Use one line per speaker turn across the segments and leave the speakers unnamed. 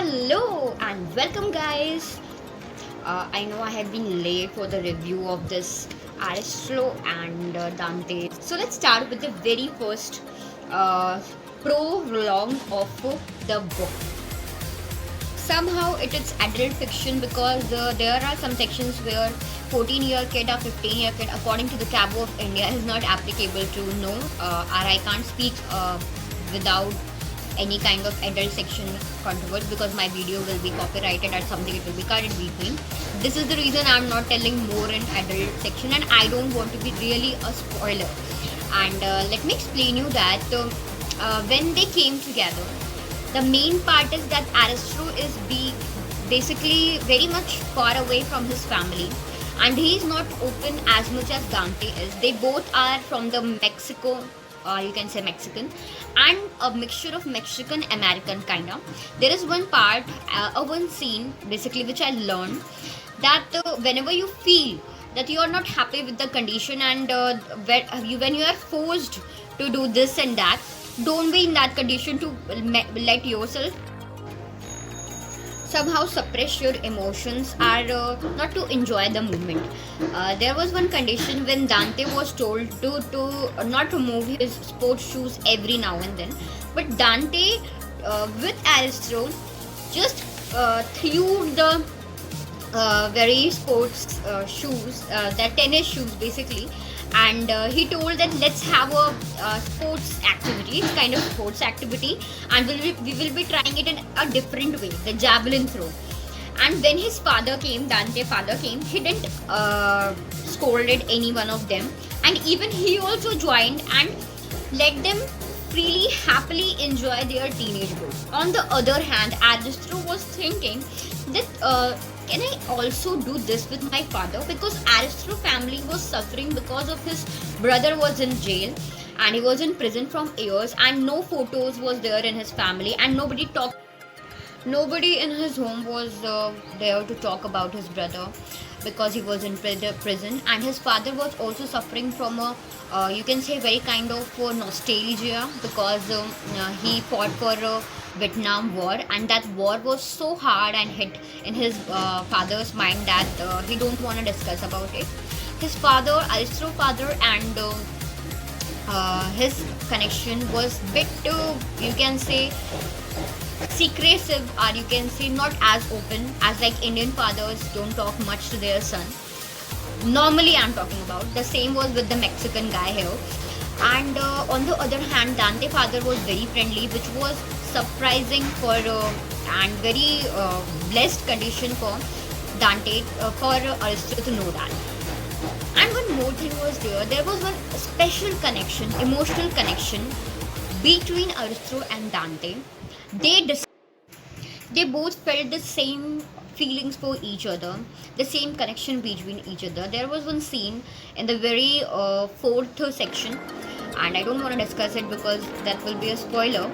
Hello and welcome, guys. I know I have been late for the review of this Aristotelo and Dante. So let's start with the very first uh, prologue of the book. Somehow it is adult fiction because there are some sections where 14-year kid or 15-year kid, according to the Cabo of India, is not applicable to know, or I can't speak without any kind of adult section controversy because my video will be copyrighted or something, it will be cut in between. This is the reason I'm not telling more in adult section, and I don't want to be really a spoiler. And let me explain you that when they came together, the main part is that Aristro is basically very much far away from his family, and he is not open as much as Dante is. They both are from the Mexico, or you can say Mexican, and a mixture of Mexican American kind of. There is one part, one scene basically which I learned that whenever you feel that you are not happy with the condition, and when you are forced to do this and that, don't be in that condition to let yourself somehow suppress your emotions or not to enjoy the moment. There was one condition when Dante was told to not remove his sports shoes every now and then, but Dante with Aristro just threw the very sports shoes, that tennis shoes basically, and he told that let's have a sports activity. It's kind of sports activity, and we will be trying it in a different way, the javelin throw. And when his father came, Dante father came, he didn't scolded any one of them, and even he also joined and let them freely happily enjoy their teenage goals. On the other hand, Aristro was thinking that can I also do this with my father, because Aristro family was suffering because of his brother was in jail and he was in prison from years, and no photos was there in his family, and nobody in his home was there to talk about his brother because he was in prison, and his father was also suffering from a you can say very kind of nostalgia because he fought for Vietnam War, and that war was so hard and hit in his father's mind that he don't want to discuss about it. His father, Aristro father, and his connection was bit you can say secretive, or you can say not as open as like Indian fathers don't talk much to their son. Normally I'm talking about the same was with the Mexican guy here. And on the other hand, Dante father was very friendly, which was surprising for and very blessed condition for Dante, for Aristotle to know that. And one more thing was there was one special connection, emotional connection between Aristotle and Dante. They both felt the same feelings for each other, the same connection between each other. There was one scene in the very fourth section, and I don't want to discuss it because that will be a spoiler.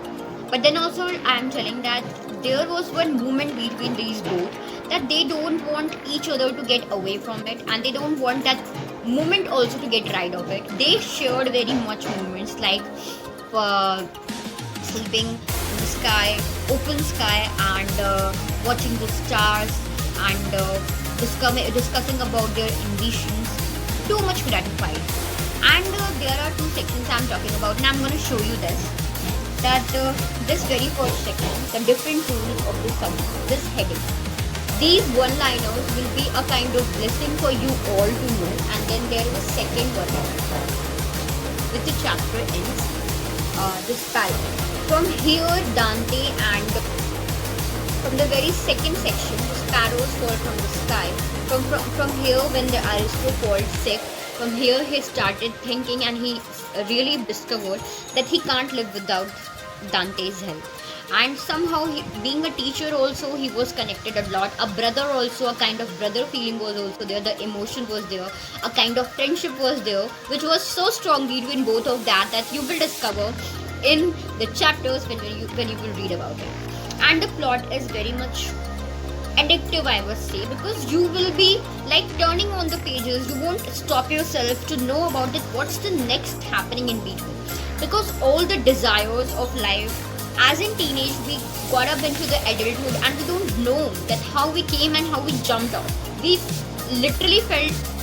But then also I am telling that there was one moment between these both that they don't want each other to get away from it, and they don't want that moment also to get rid of it. They shared very much moments like sleeping in the sky, open sky, and watching the stars, and discussing about their ambitions. Too much gratified. And there are two sections I'm talking about, and I'm going to show you this. That this very first section, the different tools of this heading. These one-liners will be a kind of blessing for you all to know, and then there is a second one with the chapter ends. The sparrow. From here, Dante, and from the very second section, the sparrows fall from the sky. From here, when the Aristro fell sick, from here he started thinking, and he really discovered that he can't live without Dante's help. And somehow, being a teacher also, he was connected a lot. A brother also, a kind of brother feeling was also there. The emotion was there. A kind of friendship was there, which was so strong between both of that you will discover in the chapters when you will read about it. And the plot is very much addictive, I must say, because you will be like turning on the pages. You won't stop yourself to know about it, what's the next happening in between, because all the desires of life as in teenage we got up into the adulthood and we don't know that how we came and how we jumped out. We literally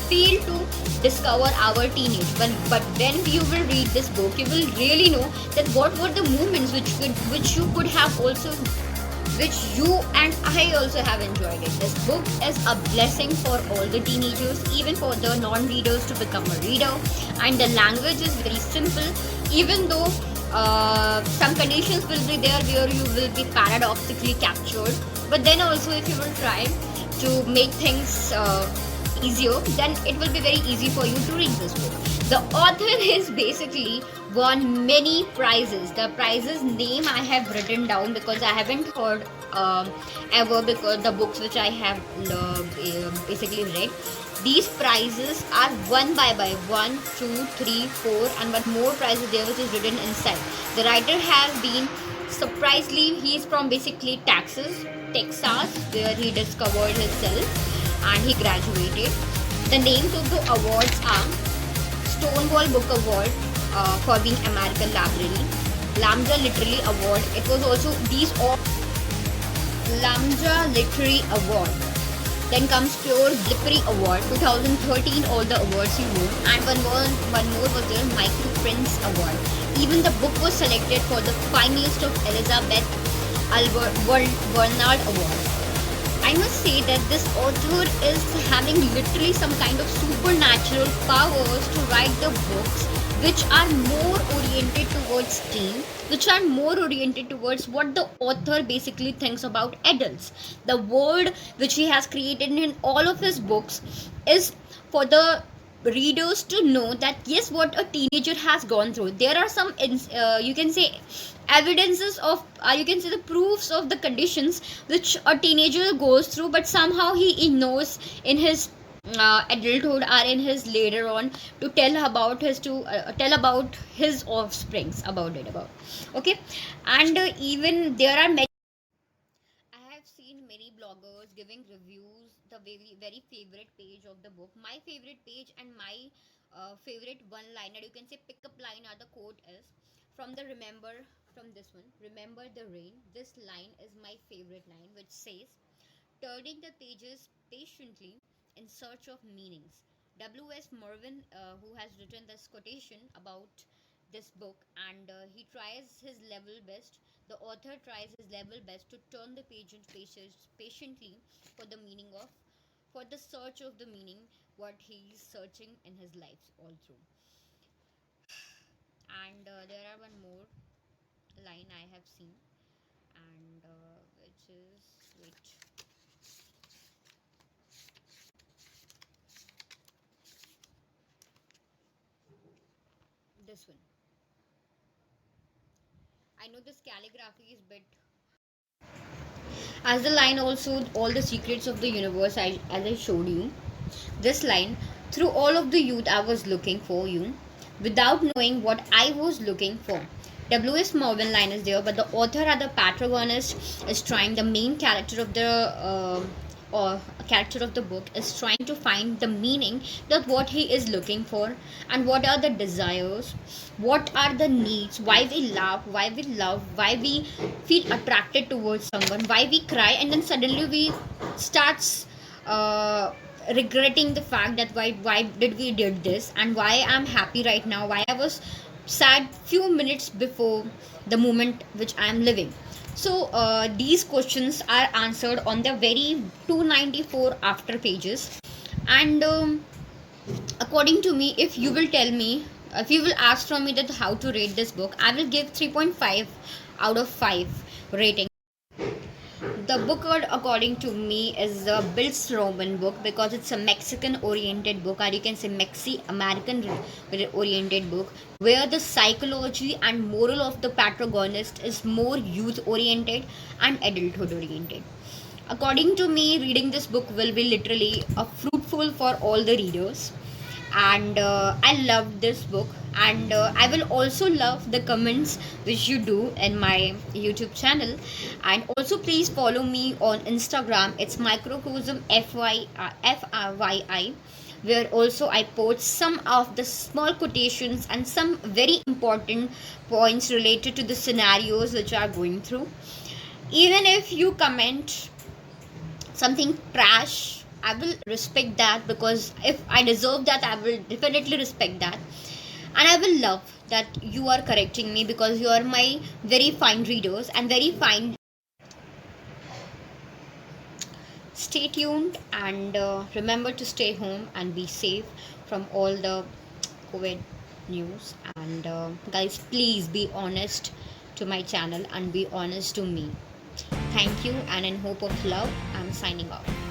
feel to discover our teenage, but when you will read this book you will really know that what were the moments which you could have also, which you and I also have enjoyed it. This book is a blessing for all the teenagers, even for the non-readers to become a reader. And the language is very simple, even though some conditions will be there where you will be paradoxically captured. But then also, if you will try to make things easier, then it will be very easy for you to read this book. The author is basically won many prizes. The prizes name I have written down because I haven't heard ever, because the books which I have basically read, these prizes are one by 1, 2, 3, 4 and one more prize there which is written inside. The writer has been surprisingly, he is from basically Texas, where he discovered himself and he graduated. The names of the awards are Stonewall Book Award for being American Library, Lambda Literary Award. It was also these all Lambda Literary Award. Then comes Pure Blippery Award 2013. All the awards he won, and one more was the Michael Prince Award. Even the book was selected for the finalist of Elizabeth Albert Bernard Award. I must say that this author is having literally some kind of supernatural powers to write the books which are more oriented towards teen, which are more oriented towards what the author basically thinks about adults. The world which he has created in all of his books is for the readers to know that yes, what a teenager has gone through. There are some you can say evidences of you can say the proofs of the conditions which a teenager goes through, but somehow he ignores in his adulthood or in his later on to tell about his offsprings about it about. Okay. And even there are many, I have seen many bloggers giving reviews, the very favorite page of the book. My favorite page and my favorite one liner, you can say pickup line or the quote is from the from this one, remember the rain. This line is my favorite line, which says, turning the pages patiently in search of meanings. W.S. Merwin, who has written this quotation about this book, and he tries his level best. The author tries his level best to turn the pages patiently for the meaning of, for the search of the meaning, what he is searching in his life all through. And there are one more line I have seen, and which is wait. This one. I know this calligraphy is bit. As the line also, all the secrets of the universe, as I showed you. This line, through all of the youth I was looking for you, without knowing what I was looking for. W.S. Morgan line is there, but the author or the protagonist is trying, the main character of the or character of the book is trying to find the meaning, that what he is looking for, and what are the desires, what are the needs, why we love, why we feel attracted towards someone, why we cry, and then suddenly we starts regretting the fact that why did we did this, and why I'm happy right now, why I was sad few minutes before the moment which I am living. So these questions are answered on the very 294 after pages. And according to me, if you will tell me, if you will ask from me that how to rate this book, I will give 3.5 out of 5 rating. The book, according to me, is a Bill's Roman book because it's a Mexican oriented book, or you can say Mexi American oriented book, where the psychology and moral of the protagonist is more youth oriented and adulthood oriented. According to me, reading this book will be literally a fruitful for all the readers, and I loved this book, and I will also love the comments which you do in my YouTube channel. And also please follow me on Instagram, it's microcosm fyi, where also I post some of the small quotations and some very important points related to the scenarios which are going through. Even if you comment something trash, I will respect that, because if I deserve that, I will definitely respect that. And I will love that you are correcting me, because you are my very fine readers and very fine. Stay tuned, and remember to stay home and be safe from all the COVID news. And guys, please be honest to my channel and be honest to me. Thank you, and in hope of love, I'm signing off.